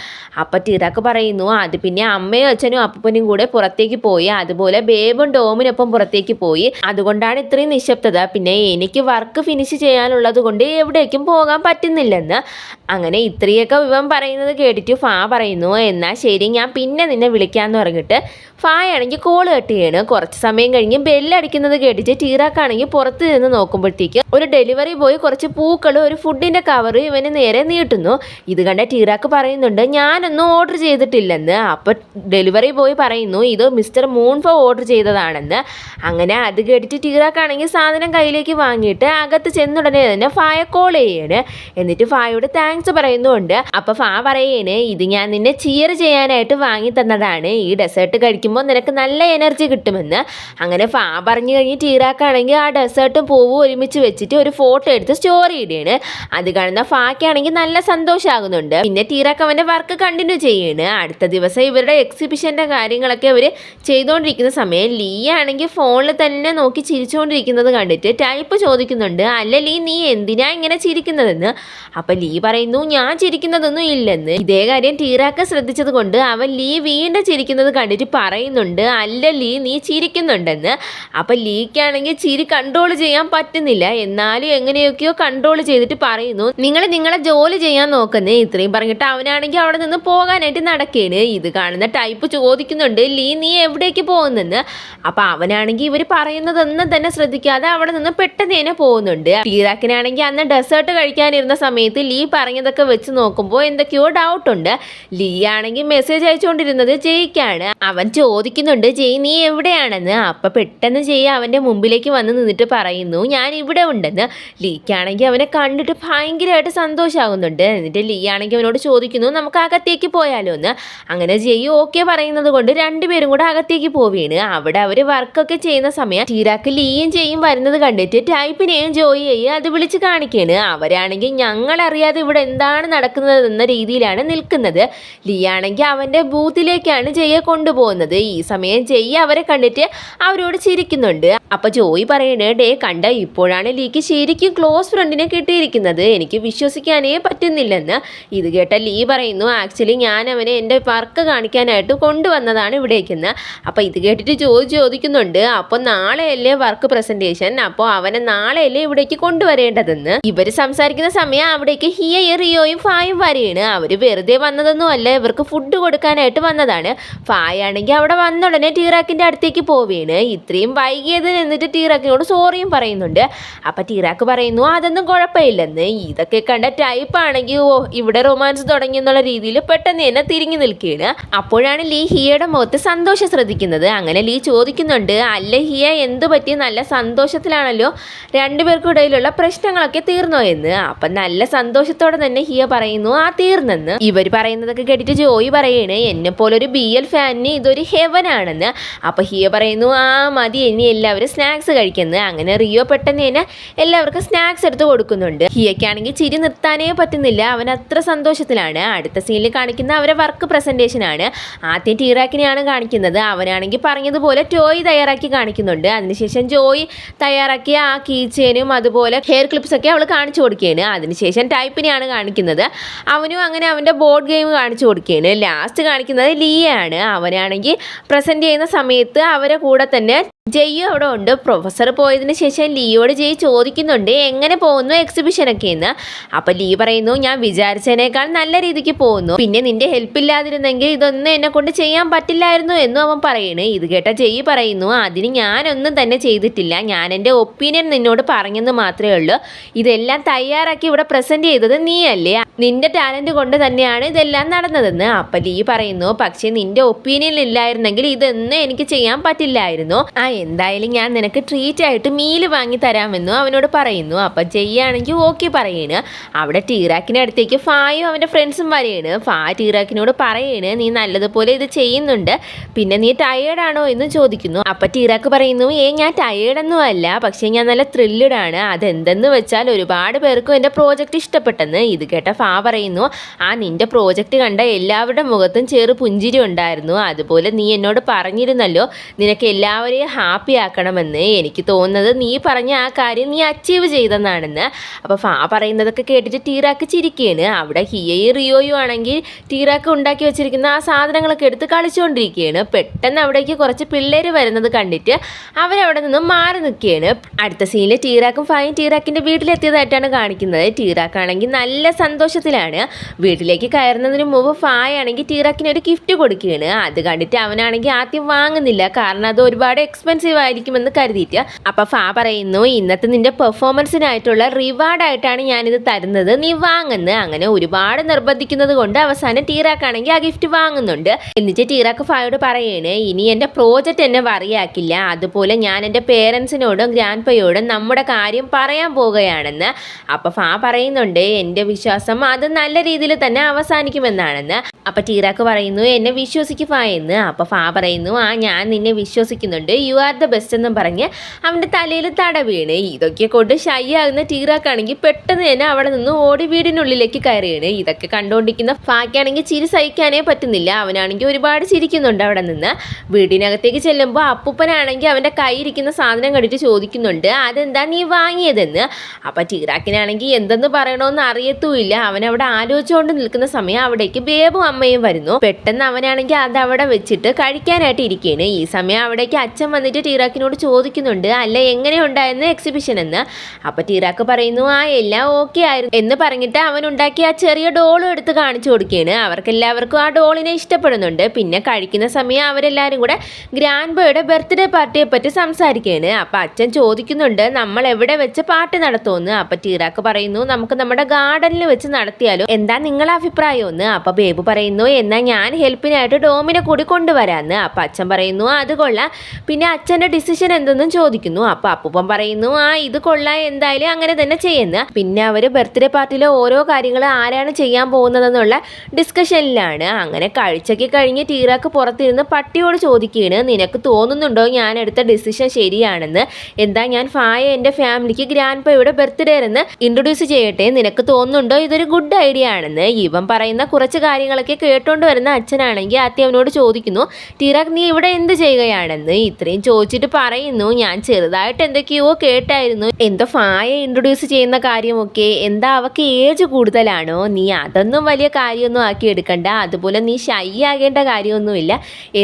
അപ്പം ടീറാക്ക് പറയുന്നു, അത് പിന്നെ അമ്മയും അച്ഛനും അപ്പനും കൂടെ പുറത്തേക്ക് പോയി, അതുപോലെ ബേബും ഡോമിനൊപ്പം പുറത്തേക്ക് പോയി, അതുകൊണ്ടാണ് ഇത്രയും നിശബ്ദത. പിന്നെ എനിക്ക് വർക്ക് ഫിനിഷ് ചെയ്യാനുള്ളത് കൊണ്ട് എവിടേക്കും പോകാൻ പറ്റുന്നില്ലെന്ന്. അങ്ങനെ ഇത്രയൊക്കെ ഇവൻ പറയുന്നത് കേട്ടിട്ട് ഫാ പറയുന്നു, എന്നാൽ ശരി ഞാൻ പിന്നെ നിന്നെ വിളിക്കാമെന്ന് പറഞ്ഞിട്ട് ഫായാണെങ്കിൽ കോൾ കട്ട് ചെയ്യാണ്. കുറച്ച് സമയം കഴിഞ്ഞ് ബെല്ലടിക്കുന്നത് കേട്ടിട്ട് ടീറാക്കാണെങ്കിൽ പുറത്ത് നിന്ന് നോക്കുമ്പോൾ പോകുമ്പോഴത്തേക്ക് ഒരു ഡെലിവറി ബോയ് കുറച്ച് പൂക്കളും ഒരു ഫുഡിൻ്റെ കവർ ഇവന് നേരെ നീട്ടുന്നു. ഇത് കണ്ട ടീറാക്ക് പറയുന്നുണ്ട് ഞാനൊന്നും ഓർഡർ ചെയ്തിട്ടില്ലെന്ന്. അപ്പോൾ ഡെലിവറി ബോയ് പറയുന്നു ഇത് മിസ്റ്റർ മൂൺഫോ ഓർഡർ ചെയ്തതാണെന്ന്. അങ്ങനെ അത് കേട്ടിട്ട് ടീറാക്കാണെങ്കിൽ സാധനം കയ്യിലേക്ക് വാങ്ങിയിട്ട് അകത്ത് ചെന്നുടനെ തന്നെ ഫായെ കോൾ ചെയ്യാണ്. എന്നിട്ട് ഫായോട് താങ്ക്സ് പറയുന്നുണ്ട്. അപ്പോൾ ഫാ പറയേണ് ഇത് ഞാൻ നിന്നെ ചിയർ ചെയ്യാനായിട്ട് വാങ്ങി തന്നതാണ്, ഈ ഡെസേർട്ട് കഴിക്കുമ്പോൾ നിനക്ക് നല്ല എനർജി കിട്ടുമെന്ന്. അങ്ങനെ ഫാ പറഞ്ഞു കഴിഞ്ഞ് ടീറാക്കാണെങ്കിൽ ആ ഡെസേർട്ടും പൂവും ഒരുമിച്ച് വെച്ചിട്ട് ഒരു ഫോട്ടോ എടുത്ത് സ്റ്റോറി ഇടുകയാണ്. അത് കാണുന്ന ഫാക്കാണെങ്കിൽ നല്ല സന്തോഷമാകുന്നുണ്ട്. പിന്നെ ടീറാക്ക് അവൻ്റെ വർക്ക് കണ്ടിന്യൂ ചെയ്യാണ്. അടുത്ത ദിവസം ഇവരുടെ എക്സിബിഷൻ്റെ കാര്യങ്ങളൊക്കെ അവർ ചെയ്തുകൊണ്ടിരിക്കുന്ന സമയം ലീ ആണെങ്കിൽ ഫോണിൽ തന്നെ നോക്കി ചിരിച്ചുകൊണ്ടിരിക്കുന്നത് കണ്ടിട്ട് ടൈപ്പ് ചോദിക്കുന്നുണ്ട് അല്ല ലീ നീ എന്തിനാ ഇങ്ങനെ ചിരിക്കുന്നതെന്ന്. അപ്പം ലീ പറയുന്നു ഞാൻ ചിരിക്കുന്നതൊന്നും ഇല്ലെന്ന്. ഇതേ കാര്യം ടീറാക്ക് ശ്രദ്ധിച്ചത് കൊണ്ട് അവൻ ലീ വീണ്ടും ചിരിക്കുന്നത് കണ്ടിട്ട് പറയുന്നുണ്ട് അല്ല ലീ നീ ചിരിക്കുന്നുണ്ടെന്ന്. അപ്പം ലീക്കാണെങ്കിൽ ചിരി കൺട്രോൾ ചെയ്യാൻ പറ്റുന്നില്ല. എന്നാലും എങ്ങനെയൊക്കെയോ കൺട്രോൾ ചെയ്തിട്ട് പറയുന്നു നിങ്ങളെ ജോലി ചെയ്യാൻ നോക്കുന്നേ. ഇത്രയും പറഞ്ഞിട്ട് അവനാണെങ്കിൽ അവിടെ നിന്ന് പോകാനായിട്ട് നടക്കുകയാണ്. ഇത് കാണുന്ന ടൈപ്പ് ചോദിക്കുന്നുണ്ട് ലീ നീ എവിടേക്ക് പോകുന്നെന്ന്. അപ്പം അവനാണെങ്കിൽ ഇവർ പറയുന്നതൊന്നും തന്നെ ശ്രദ്ധിക്കാതെ അവിടെ നിന്ന് പെട്ടെന്ന് തന്നെ പോകുന്നുണ്ട്. ടീറാക്കിനാണെങ്കിൽ അന്ന് ഡെസേർട്ട് കഴിക്കാനിരുന്ന സമയത്ത് ലീ പറഞ്ഞതൊക്കെ വെച്ച് നോക്കുമ്പോൾ എന്തൊക്കെയോ ഡൗട്ടുണ്ട്. ലീ ആണെങ്കിൽ മെസ്സേജ് അയച്ചുകൊണ്ടിരുന്നത് ജയ്ക്കാണ്. അവൻ ചോദിക്കുന്നുണ്ട് ജയ് നീ എവിടെയാണെന്ന്. അപ്പം പെട്ടെന്ന് ജയ് അവൻ്റെ മുമ്പിലേക്ക് വന്ന് നിന്നിട്ട് പറയുന്നു ഞാൻ ഇവിടെ ഉണ്ടെന്ന്. ലീക്കാണെങ്കിൽ അവനെ കണ്ടിട്ട് ഭയങ്കരമായിട്ട് സന്തോഷമാകുന്നുണ്ട്. എന്നിട്ട് ലീ ആണെങ്കിൽ അവനോട് ചോദിക്കുന്നു നമുക്ക് അകത്തേക്ക് പോയാലോ എന്ന്. അങ്ങനെ ജയ് ഓക്കെ പറയുന്നത് കൊണ്ട് രണ്ടുപേരും കൂടെ അകത്തേക്ക് പോവുകയാണ്. അവിടെ അവർ വർക്കൊക്കെ ചെയ്യുന്ന സമയം ടീറാക്ക് ലീയും ജയും വരുന്നത് കണ്ടിട്ട് ടൈപ്പിനെയും ജോയിയെയും അത് വിളിച്ച് കാണിക്കുകയാണ്. അവരാണെങ്കിൽ ഞങ്ങളറിയാതെ ഇവിടെ എന്താണ് നടക്കുന്നതെന്ന രീതിയിലാണ് നിൽക്കുന്നത്. ലീ ആണെങ്കിൽ അവൻ്റെ ബൂത്തിലേക്കാണ് ജയ്യെ കൊണ്ടുപോകുന്നത്. ഈ സമയം ജയ് അവരെ കണ്ടിട്ട് അവരോട് ചിരിക്കുന്നുണ്ട്. അപ്പോൾ ജോയി പറയണേ ഡേ കണ്ട ഇപ്പോഴാണ് ലീക്ക് ശരിക്കും ക്ലോസ് ഫ്രണ്ടിനെ കിട്ടിയിരിക്കുന്നത്, എനിക്ക് വിശ്വസിക്കാനേ പറ്റുന്നില്ലെന്ന്. ഇത് കേട്ട ലീ പറയുന്നു ആക്ച്വലി ഞാൻ അവനെ എൻ്റെ വർക്ക് കാണിക്കാനായിട്ട് കൊണ്ടുവന്നതാണ് ഇവിടേക്കെന്ന്. അപ്പോൾ ഇത് കേട്ടിട്ട് ജോയി ചോദിക്കുന്നുണ്ട് അപ്പോൾ നാളെയല്ലേ വർക്ക് പ്രസൻറ്റേഷൻ, അപ്പോൾ അവനെ നാളെയല്ലേ ഇവിടേക്ക് കൊണ്ടുവരേണ്ടതെന്ന്. ഇവർ സംസാരിക്കുന്ന സമയം അവിടേക്ക് ഹിയയും റിയോയും ഫായും വരികയാണ്. അവർ വെറുതെ വന്നതൊന്നും അല്ല, ഇവർക്ക് ഫുഡ് കൊടുക്കാനായിട്ട് വന്നതാണ്. ഫായാണെങ്കിൽ അവിടെ വന്നുടനെ ടീറാക്കിൻ്റെ അടുത്തേക്ക് പോവുകയാണ്. ഇത്രയും വൈകിയത് എന്നിട്ട് ടീറാക്കിനോട് സോറിയും പറയുന്നുണ്ട്. അപ്പം ടീറാക്ക് പറയുന്നു അതൊന്നും കുഴപ്പമില്ലെന്ന്. ഇതൊക്കെ കണ്ട ടൈപ്പ് ആണെങ്കിൽ ഓ ഇവിടെ റൊമാൻസ് തുടങ്ങി എന്നുള്ള രീതിയിൽ പെട്ടെന്ന് തന്നെ തിരിഞ്ഞു നിൽക്കുകയാണ്. അപ്പോഴാണ് ലീ ഹിയയുടെ മുഖത്ത് സന്തോഷം ശ്രദ്ധിക്കുന്നത്. അങ്ങനെ ലീ ചോദിക്കുന്നുണ്ട് അല്ല ഹിയ എന്ത് പറ്റി, നല്ല സന്തോഷത്തിലാണല്ലോ, രണ്ടുപേർക്കും ഇടയിലുള്ള പ്രശ്നങ്ങളൊക്കെ തീർന്നോ എന്ന്. അപ്പം നല്ല സന്തോഷത്തോടെ തന്നെ ഹിയ പറയുന്നു ആ തീർന്നെന്ന്. ഇവർ പറയുന്നതൊക്കെ കേട്ടിട്ട് ജോയി പറയണേ എന്നെ പോലെ ഒരു BL ഫാനിന് ഇതൊരു ഹെവൻ ആണെന്ന്. അപ്പം ഹിയ പറയുന്നു ആ മതി ഇനി എല്ലാവരും സ്നാക്സ് കഴിക്കുന്നത്. അങ്ങനെ റിയോ പെട്ടെന്ന് തന്നെ എല്ലാവർക്കും സ്നാക്സ് എടുത്ത് കൊടുക്കുന്നുണ്ട്. ഹിയക്കാണെങ്കിൽ ചിരി നിർത്താനേ പറ്റുന്നില്ല, അവൻ അത്ര സന്തോഷത്തിലാണ്. അടുത്ത സീനിൽ കാണിക്കുന്ന അവരെ വർക്ക് പ്രസൻറ്റേഷൻ ആണ്. ആദ്യം ടീറാക്കിനെയാണ് കാണിക്കുന്നത്. അവനാണെങ്കിൽ പറഞ്ഞതുപോലെ ടോയ് തയ്യാറാക്കി കാണിക്കുന്നുണ്ട്. അതിനുശേഷം ജോയി തയ്യാറാക്കിയ ആ കീ ചെയിനും അതുപോലെ ഹെയർ ക്ലിപ്സ് ഒക്കെ അവൾ കാണിച്ചു കൊടുക്കുകയാണ്. അതിനുശേഷം ടൈപ്പിനെയാണ് കാണിക്കുന്നത്. അവനും അങ്ങനെ അവൻ്റെ ബോർഡ് ഗെയിം കാണിച്ചു കൊടുക്കുകയാണ്. ലാസ്റ്റ് കാണിക്കുന്നത് ലീയാണ്. അവനാണെങ്കിൽ പ്രസൻറ്റ് ചെയ്യുന്ന സമയത്ത് അവരെ കൂടെ തന്നെ ജയ്യും അവിടെ ഉണ്ട്. പ്രൊഫസർ പോയതിന് ശേഷം ലീയോട് ജയ് ചോദിക്കുന്നുണ്ട് എങ്ങനെ പോകുന്നു എക്സിബിഷനൊക്കെ എന്ന്. അപ്പം ലീ പറയുന്നു ഞാൻ വിചാരിച്ചതിനേക്കാൾ നല്ല രീതിക്ക് പോകുന്നു, പിന്നെ നിന്റെ ഹെൽപ്പ് ഇല്ലാതിരുന്നെങ്കിൽ ഇതൊന്നും എന്നെ കൊണ്ട് ചെയ്യാൻ പറ്റില്ലായിരുന്നു എന്നും അവൻ പറയണേ. ഇത് കേട്ട ജയ് പറയുന്നു അതിന് ഞാനൊന്നും തന്നെ ചെയ്തിട്ടില്ല, ഞാൻ എൻ്റെ ഒപ്പീനിയൻ നിന്നോട് പറഞ്ഞെന്ന് മാത്രമേ ഉള്ളൂ, ഇതെല്ലാം തയ്യാറാക്കി ഇവിടെ പ്രസൻറ്റ് ചെയ്തത് നീയല്ലേ, നിന്റെ ടാലൻറ്റ് കൊണ്ട് തന്നെയാണ് ഇതെല്ലാം നടന്നതെന്ന്. അപ്പം ലീ പറയുന്നു പക്ഷേ നിന്റെ ഒപ്പീനിയൻ ഇല്ലായിരുന്നെങ്കിൽ ഇതൊന്നും എനിക്ക് ചെയ്യാൻ പറ്റില്ലായിരുന്നു, എന്തായാലും ഞാൻ നിനക്ക് ട്രീറ്റ് ആയിട്ട് മീല് വാങ്ങി തരാമെന്നും അവനോട് പറയുന്നു. അപ്പം ചെയ്യാണെങ്കിൽ ഓക്കെ പറയണ്. അവിടെ ടീറാക്കിൻ്റെ അടുത്തേക്ക് ഫായും അവൻ്റെ ഫ്രണ്ട്സും വരെയാണ്. ഫാ ടീറാക്കിനോട് പറയണ് നീ നല്ലതുപോലെ ഇത് ചെയ്യുന്നുണ്ട്, പിന്നെ നീ ടയേർഡാണോ എന്ന് ചോദിക്കുന്നു. അപ്പം ടീറാക്ക് പറയുന്നു ഞാൻ ടയേർഡൊന്നും അല്ല, പക്ഷേ ഞാൻ നല്ല ത്രില്ലഡാണ്, അതെന്തെന്ന് വെച്ചാൽ ഒരുപാട് പേർക്കും എൻ്റെ പ്രോജക്റ്റ് ഇഷ്ടപ്പെട്ടെന്ന്. ഇത് കേട്ട ഫാ പറയുന്നു നിന്റെ പ്രോജക്റ്റ് കണ്ട എല്ലാവരുടെ മുഖത്തും ചെറു പുഞ്ചിരി ഉണ്ടായിരുന്നു, അതുപോലെ നീ എന്നോട് പറഞ്ഞിരുന്നല്ലോ നിനക്ക് എല്ലാവരെയും ഹാപ്പി ആക്കണമെന്ന്, എനിക്ക് തോന്നുന്നത് നീ പറഞ്ഞ ആ കാര്യം നീ അച്ചീവ് ചെയ്തെന്നാണെന്ന്. അപ്പോൾ ഫാ പറയുന്നതൊക്കെ കേട്ടിട്ട് ടീറാക്ക് ചിരിക്കുകയാണ്. അവിടെ ഹിയയും റിയോയും ആണെങ്കിൽ ടീറാക്ക് ഉണ്ടാക്കി വെച്ചിരിക്കുന്ന ആ സാധനങ്ങളൊക്കെ എടുത്ത് കളിച്ചുകൊണ്ടിരിക്കുകയാണ്. പെട്ടെന്ന് അവിടേക്ക് കുറച്ച് പിള്ളേർ വരുന്നത് കണ്ടിട്ട് അവരവിടെ നിന്നും മാറി നിൽക്കുകയാണ്. അടുത്ത സീനിൽ ടീറാക്കും ഫായും ടീറാക്കിൻ്റെ വീട്ടിലെത്തിയതായിട്ടാണ് കാണിക്കുന്നത്. ടീറാക്കാണെങ്കിൽ നല്ല സന്തോഷത്തിലാണ്. വീട്ടിലേക്ക് കയറുന്നതിന് മുമ്പ് ഫായാണെങ്കിൽ ടീറാക്കിന് ഒരു ഗിഫ്റ്റ് കൊടുക്കുകയാണ്. അത് കണ്ടിട്ട് അവനാണെങ്കിൽ ആദ്യം വാങ്ങുന്നില്ല, കാരണം അത് ഒരുപാട് എക്സ്പെൻസീവ് എക്സ്പെൻസീവ് ആയിരിക്കുമെന്ന് കരുതിയിട്ട്. അപ്പോൾ ഫാ പറയുന്നു ഇന്നത്തെ നിന്റെ പെർഫോമൻസിനായിട്ടുള്ള റിവാർഡായിട്ടാണ് ഞാനിത് തരുന്നത്, നീ വാങ്ങുന്നത്. അങ്ങനെ ഒരുപാട് നിർബന്ധിക്കുന്നത് കൊണ്ട് അവസാനം ടീറാക്കാണെങ്കിൽ ആ ഗിഫ്റ്റ് വാങ്ങുന്നുണ്ട്. എന്നിട്ട് ടീറാക്ക് ഫായോട് പറയാണ് ഇനി എൻ്റെ പ്രോജക്റ്റ് എന്നെ വറിയാക്കില്ല, അതുപോലെ ഞാൻ എൻ്റെ പേരൻസിനോടും ഗ്രാൻഡ് പയോടും നമ്മുടെ കാര്യം പറയാൻ പോവുകയാണെന്ന്. അപ്പോൾ ഫാ പറയുന്നുണ്ട് എൻ്റെ വിശ്വാസം അത് നല്ല രീതിയിൽ തന്നെ അവസാനിക്കുമെന്നാണെന്ന്. അപ്പോൾ ടീറാക്ക് പറയുന്നു എന്നെ വിശ്വസിക്ക് ഫാ എന്ന്. അപ്പോൾ ഫാ പറയുന്നു ഞാൻ നിന്നെ വിശ്വസിക്കുന്നുണ്ട്, യു ആർ ദ ബെസ്റ്റ് എന്നും പറഞ്ഞ് അവൻ്റെ തലയിൽ തട വീണ്. ഇതൊക്കെ കൊണ്ട് ഷൈ ആകുന്ന ടീറാക്കാണെങ്കിൽ പെട്ടെന്ന് തന്നെ അവിടെ നിന്ന് ഓടി വീടിനുള്ളിലേക്ക് കയറിയാണ്. ഇതൊക്കെ കണ്ടുകൊണ്ടിരിക്കുന്ന ഫാക്കാണെങ്കിൽ ചിരി സഹിക്കാനേ പറ്റുന്നില്ല. അവനാണെങ്കിൽ ഒരുപാട് ചിരിക്കുന്നുണ്ട് അവിടെ നിന്ന്. വീടിനകത്തേക്ക് ചെല്ലുമ്പോൾ അപ്പൂപ്പനാണെങ്കിൽ അവൻ്റെ കയ്യിരിക്കുന്ന സാധനം കണ്ടിട്ട് ചോദിക്കുന്നുണ്ട് അതെന്താ നീ വാങ്ങിയതെന്ന്. അപ്പോൾ ടീറാക്കിനാണെങ്കിൽ എന്തെന്ന് പറയണമെന്ന് അറിയത്തുമില്ല. അവനവിടെ ആലോചിച്ചുകൊണ്ട് നിൽക്കുന്ന സമയം അവിടേക്ക് ബേബും അമ്മയും വരുന്നു. പെട്ടെന്ന് അവനാണെങ്കിൽ അത് അവിടെ വെച്ചിട്ട് കഴിക്കാനായിട്ട് ഇരിക്കുകയാണ്. ഈ സമയം അവിടേക്ക് അച്ഛൻ വന്നിട്ട് ടീറാക്കിനോട് ചോദിക്കുന്നുണ്ട് അല്ല എങ്ങനെയുണ്ടായിരുന്നു എക്സിബിഷൻ എന്ന്. അപ്പോൾ ടീറാക്ക് പറയുന്നു എല്ലാം ഓക്കെ ആയിരുന്നു എന്ന് പറഞ്ഞിട്ട് അവൻ ഉണ്ടാക്കിയ ആ ചെറിയ ഡോളും എടുത്ത് കാണിച്ചു കൊടുക്കുകയാണ്. അവർക്കെല്ലാവർക്കും ആ ഡോളിനെ ഇഷ്ടപ്പെടുന്നുണ്ട്. പിന്നെ കഴിക്കുന്ന സമയം അവരെല്ലാവരും കൂടെ ഗ്രാൻഡ് ബോയുടെ ബർത്ത്ഡേ പാർട്ടിയെ പറ്റി സംസാരിക്കുകയാണ്. അപ്പോൾ അച്ഛൻ ചോദിക്കുന്നുണ്ട് നമ്മൾ എവിടെ വെച്ച് പാർട്ടി നടത്തുമെന്ന്. അപ്പോൾ ടീറാക്ക് പറയുന്നു നമുക്ക് നമ്മുടെ ഗാർഡനിൽ വെച്ച് നടത്തിയാലോ, എന്താ നിങ്ങളുടെ അഭിപ്രായം എന്ന്. അപ്പോൾ ബേബു പറയുന്നു എന്നാൽ ഞാൻ ഹെൽപ്പിനായിട്ട് ഡോമിനെ കൂടി കൊണ്ടുവരാമെന്ന്. അപ്പം അച്ഛൻ പറയുന്നു അത് കൊള്ളാം, പിന്നെ അച്ഛൻ്റെ ഡിസിഷൻ എന്തെന്നും ചോദിക്കുന്നു. അപ്പം അപ്പൂപ്പൻ പറയുന്നു ഇത് കൊള്ളാം, എന്തായാലും അങ്ങനെ തന്നെ ചെയ്യുന്ന. പിന്നെ അവർ ബർത്ത്ഡേ പാർട്ടിയിലെ ഓരോ കാര്യങ്ങൾ ആരാണ് ചെയ്യാൻ പോകുന്നതെന്നുള്ള ഡിസ്കഷനിലാണ്. അങ്ങനെ കഴിച്ചൊക്കെ കഴിഞ്ഞ് ടീറാക്ക് പുറത്തിരുന്ന് പട്ടിയോട് ചോദിക്കുകയാണ് നിനക്ക് തോന്നുന്നുണ്ടോ ഞാൻ എടുത്ത ഡിസിഷൻ ശരിയാണെന്ന്. എന്താ ഞാൻ ഫായ എൻ്റെ ഫാമിലിക്ക് ഗ്രാൻഡ് പയുടെ ബർത്ത്ഡേ എന്ന് ഇൻട്രൊഡ്യൂസ് ചെയ്യട്ടെ, നിനക്ക് തോന്നുന്നുണ്ടോ ഇതൊരു ഗുഡ് ഐഡിയ ആണെന്ന്. ഇവൻ പറയുന്ന കുറച്ച് കാര്യങ്ങളൊക്കെ കേട്ടോണ്ട് വരുന്ന അച്ഛനാണെങ്കിൽ ആദ്യം അവനോട് ചോദിക്കുന്നു ടീറാക്ക് നീ ഇവിടെ എന്ത് ചെയ്യുകയാണെന്ന്. ഇത്രയും ചോദിച്ചിട്ട് പറയുന്നു ഞാൻ ചെറുതായിട്ട് എന്തൊക്കെയോ കേട്ടായിരുന്നു, എന്തോ ഫായ ഇൻട്രൊഡ്യൂസ് ചെയ്യുന്ന കാര്യമൊക്കെ, എന്താ അവൾക്ക് ഏജ് കൂടുതലാണോ, നീ അതൊന്നും വലിയ കാര്യമൊന്നും ആക്കി എടുക്കണ്ട, അതുപോലെ നീ ഷൈ ആകേണ്ട കാര്യമൊന്നുമില്ല,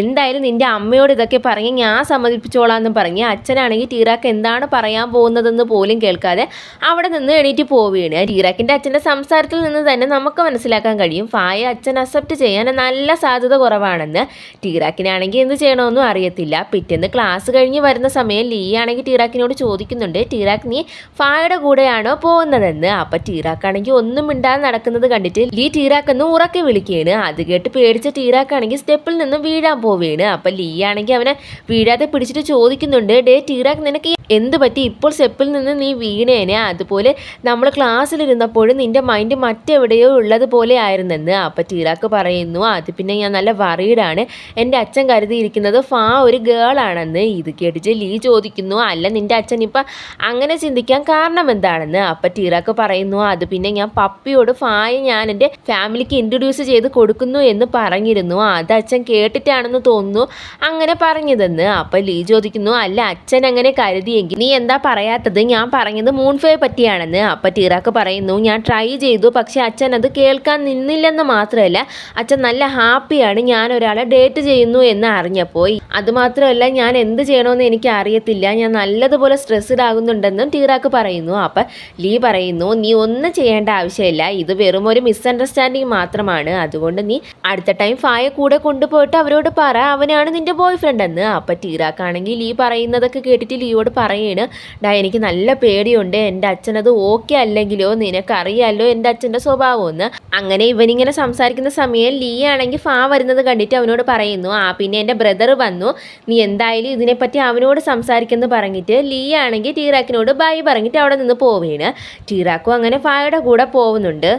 എന്തായാലും നിൻ്റെ അമ്മയോട് ഇതൊക്കെ പറഞ്ഞ് ഞാൻ സമ്മതിപ്പിച്ചോളാമെന്ന് പറഞ്ഞ് അച്ഛനാണെങ്കിൽ ടീറാക്ക് എന്താണ് പറയാൻ പോകുന്നതെന്ന് പോലും കേൾക്കാതെ അവിടെ നിന്ന് എണീറ്റ് പോവുകയാണ്. ടീറാക്കിൻ്റെ അച്ഛൻ്റെ സംസാരത്തിൽ നിന്ന് തന്നെ നമുക്ക് മനസ്സിലാക്കാൻ കഴിയും ഫായ അച്ഛൻ അക്സെപ്റ്റ് ചെയ്യാൻ നല്ല സാധ്യത കുറവാണെന്ന്. ടീറാക്കിനാണെങ്കിൽ എന്ത് ചെയ്യണമെന്നും അറിയത്തില്ല. പിറ്റേന്ന് ക്ലാസ് കഴിഞ്ഞ് വരുന്ന സമയം ലീ ആണെങ്കിൽ ടീറാക്കിനോട് ചോദിക്കുന്നുണ്ട് ടീറാക്ക് നീ ഫായയുടെ കൂടെയാണോ പോകുന്നതെന്ന്. അപ്പം ടീറാക്കാണെങ്കിൽ ഒന്നും മിണ്ടാതെ നടക്കുന്നത് കണ്ടിട്ട് ലീ ടീറാക്കെന്ന് ഉറക്കെ വിളിക്കുകയാണ്. അത് കേട്ട് പേടിച്ച ടീറാക്കാണെങ്കിൽ സ്റ്റെപ്പിൽ നിന്ന് വീഴാൻ പോവുകയാണ്. അപ്പം ലീ ആണെങ്കിൽ അവനെ വീഴാതെ പിടിച്ചിട്ട് ചോദിക്കുന്നുണ്ട് ടീറാക്ക് നിനക്ക് എന്ത് പറ്റി, ഇപ്പോൾ സ്റ്റെപ്പിൽ നിന്ന് നീ വീണേനെ, അതുപോലെ നമ്മൾ ക്ലാസ്സിലിരുന്നപ്പോഴും നിൻ്റെ മൈൻഡ് മറ്റെവിടെയോ ഉള്ളതുപോലെ ആയിരുന്നെന്ന്. അപ്പം ടീറാക്ക് പറയുന്നു അത് പിന്നെ ഞാൻ നല്ല വറീഡാണ്, എൻ്റെ അച്ഛൻ കരുതിയിരിക്കുന്നത് ഫാ ഒരു ഗേളാണെന്ന്. ഇത് കേട്ടിട്ട് ലീ ചോദിക്കുന്നു അല്ല നിൻ്റെ അച്ഛൻ ഇപ്പം അങ്ങനെ ചിന്തിക്കാൻ കാരണം എന്താണെന്ന്. അപ്പം ടീറാക്ക് പറയുന്നു അത് പിന്നെ ഞാൻ പപ്പിയോട് ഫായ ഞാൻ എൻ്റെ ഫാമിലിക്ക് ഇൻട്രൊഡ്യൂസ് ചെയ്ത് കൊടുക്കുന്നു എന്ന് പറഞ്ഞിരുന്നു, അത് അച്ഛൻ കേട്ടിട്ടാണെന്ന് തോന്നുന്നു അങ്ങനെ പറഞ്ഞതെന്ന്. അപ്പം ലീ ചോദിക്കുന്നു അല്ല അച്ഛൻ അങ്ങനെ കരുതിയെങ്കിൽ നീ എന്താ പറയാത്തത്, ഞാൻ പറഞ്ഞത് മൂൺഫയെ പറ്റിയാണെന്ന്. അപ്പം ടീറാക്ക് പറയുന്നു ഞാൻ ട്രൈ ചെയ്തു, പക്ഷെ അച്ഛൻ അത് കേൾക്കാൻ നിന്നില്ലെന്ന് മാത്രമല്ല അച്ഛൻ നല്ല ഹാപ്പിയാണ് ഞാൻ ഒരാളെ ഡേറ്റ് ചെയ്യുന്നു എന്ന് അറിഞ്ഞപ്പോൾ. അതുമാത്രമല്ല ഞാൻ എന്ത് ചെയ്യണമെന്ന് എനിക്ക് അറിയത്തില്ല, ഞാൻ നല്ലതുപോലെ സ്ട്രെസ്ഡ് ആകുന്നുണ്ടെന്നും ടീറാക്ക് പറയുന്നു. അപ്പം ലീ പറയുന്നു നീ ഒന്നും ചെയ്യേണ്ട ആവശ്യമില്ല, ഇത് വെറും ഒരു മിസ്അണ്ടർസ്റ്റാൻഡിങ് മാത്രമാണ്, അതുകൊണ്ട് നീ അടുത്ത ടൈം ഫായ കൂടെ കൊണ്ടുപോയിട്ട് അവരോട് പറ അവനാണ് നിൻ്റെ ബോയ് ഫ്രണ്ട് എന്ന്. അപ്പം ടീറാക്കാണെങ്കിൽ ലീ പറയുന്നതൊക്കെ കേട്ടിട്ട് ലീയോട് പറയാണ് എനിക്ക് നല്ല പേടിയുണ്ട്, എൻ്റെ അച്ഛനത് ഓക്കെ അല്ലെങ്കിലോ, നിനക്കറിയാമല്ലോ എൻ്റെ അച്ഛൻ്റെ സ്വഭാവമെന്ന്. അങ്ങനെ ഇവനിങ്ങനെ സംസാരിക്കുന്ന സമയം ലീ ആണെങ്കിൽ ഫാ വരുന്നത് കണ്ടിട്ട് അവനോട് പറയുന്നു പിന്നെ എൻ്റെ ബ്രദർ വന്നു, നീ എന്തായാലും ഇതിനെപ്പറ്റി അവനോട് സംസാരിക്കുമെന്ന് പറഞ്ഞിട്ട് ലീ ആണെങ്കിൽ ടീറാക്കിനോട് ബൈ പറഞ്ഞിട്ട് അവിടെ നിന്ന് പോവുകയാണ്. ടീറാക്കും അങ്ങനെ ഫായുടെ കൂടെ പോകുന്നുണ്ട്.